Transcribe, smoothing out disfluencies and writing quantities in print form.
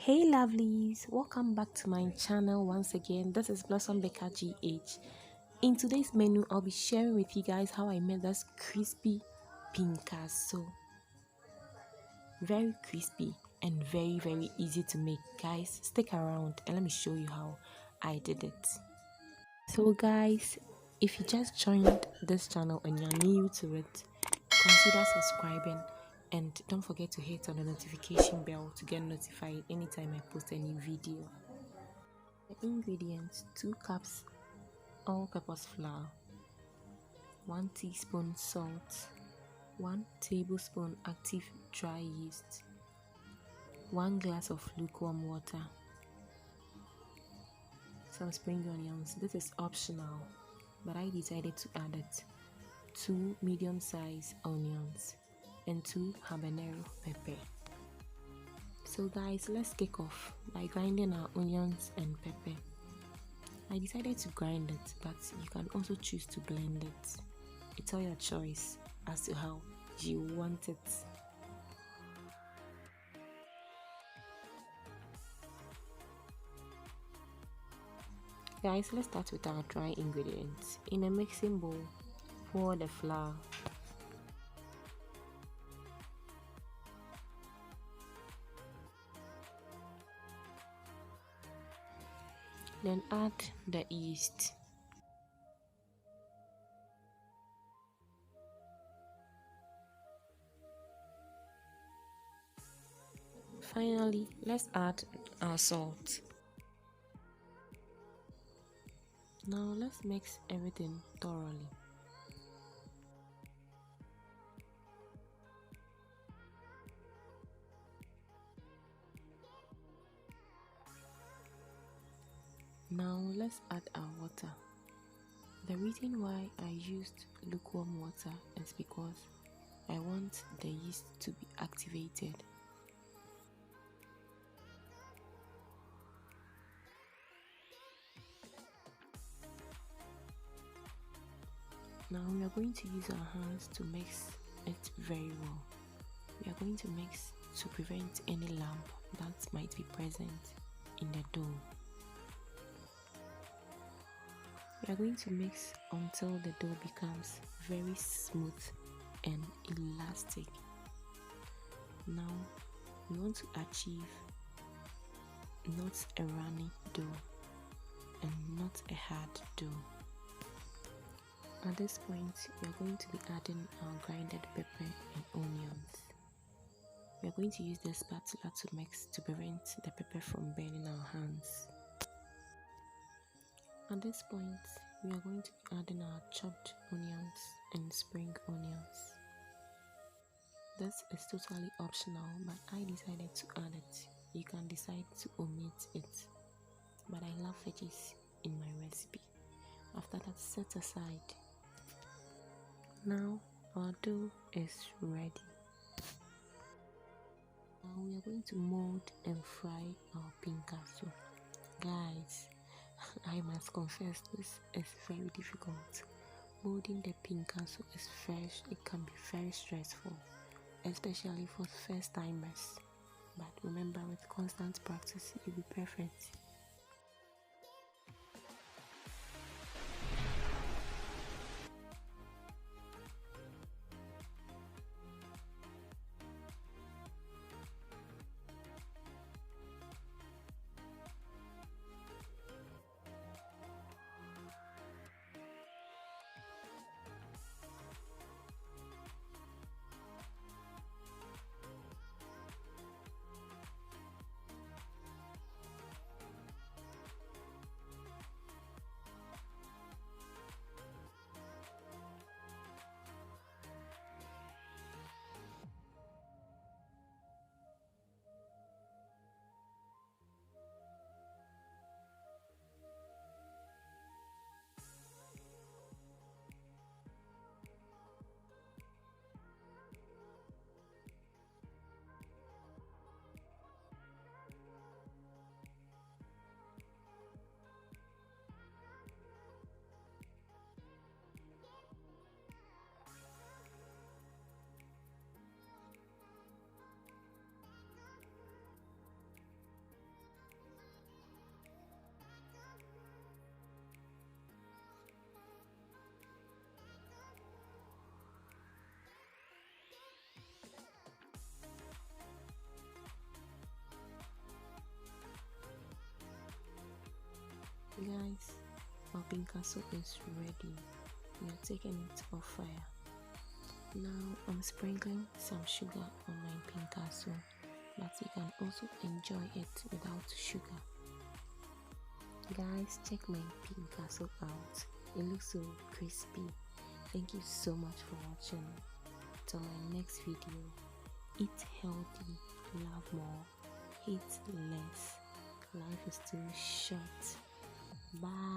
Hey lovelies, welcome back to my channel once again. This is Blossom Baker GH. In today's menu, I'll be sharing with you guys how I made this crispy Pinkaso. Very crispy and very easy to make. Guys, stick around and let me show you how I did it. So guys, if you just joined this channel and you're new to it, consider subscribing and don't forget to hit on the notification bell to get notified anytime I post a new video. The ingredients: 2 cups all-purpose flour, 1 teaspoon salt, 1 tablespoon active dry yeast, 1 glass of lukewarm water, some spring onions. This is optional, but I decided to add it. 2 medium-sized onions and 2 habanero pepper. So guys, let's kick off by grinding our onions and pepper. I decided to grind it, but you can also choose to blend it. It's all your choice as to how you want it. Guys, let's start with our dry ingredients. In a mixing bowl, pour the flour, then add the yeast. Finally, let's add our salt. Now let's mix everything thoroughly. Now let's add our water. The reason why I used lukewarm water is because I want the yeast to be activated. Now we are going to use our hands to mix it very well. We are going to mix to prevent any lump that might be present in the dough. We are going to mix until the dough becomes very smooth and elastic. Now we want to achieve not a runny dough and not a hard dough. At this point, we are going to be adding our grinded pepper and onions. We are going to use the spatula to mix to prevent the pepper from burning our hands. At this point, we are going to be adding our chopped onions and spring onions. This is totally optional, but I decided to add it. You can decide to omit it, but I love veggies in my recipe. After that, set aside. Now our dough is ready. Now we are going to mold and fry our Pinkaso. Guys, I must confess this is very difficult. Molding the Pinkaso is fresh. It can be very stressful, especially for first timers. But remember, with constant practice, you'll be perfect. Pinkaso is ready. We are taking it off fire. Now I'm sprinkling some sugar on my Pinkaso, but you can also enjoy it without sugar. Guys, check my Pinkaso out. It looks so crispy. Thank you so much for watching. Till my next video. Eat healthy, love more, hate less. Life is too short. Bye.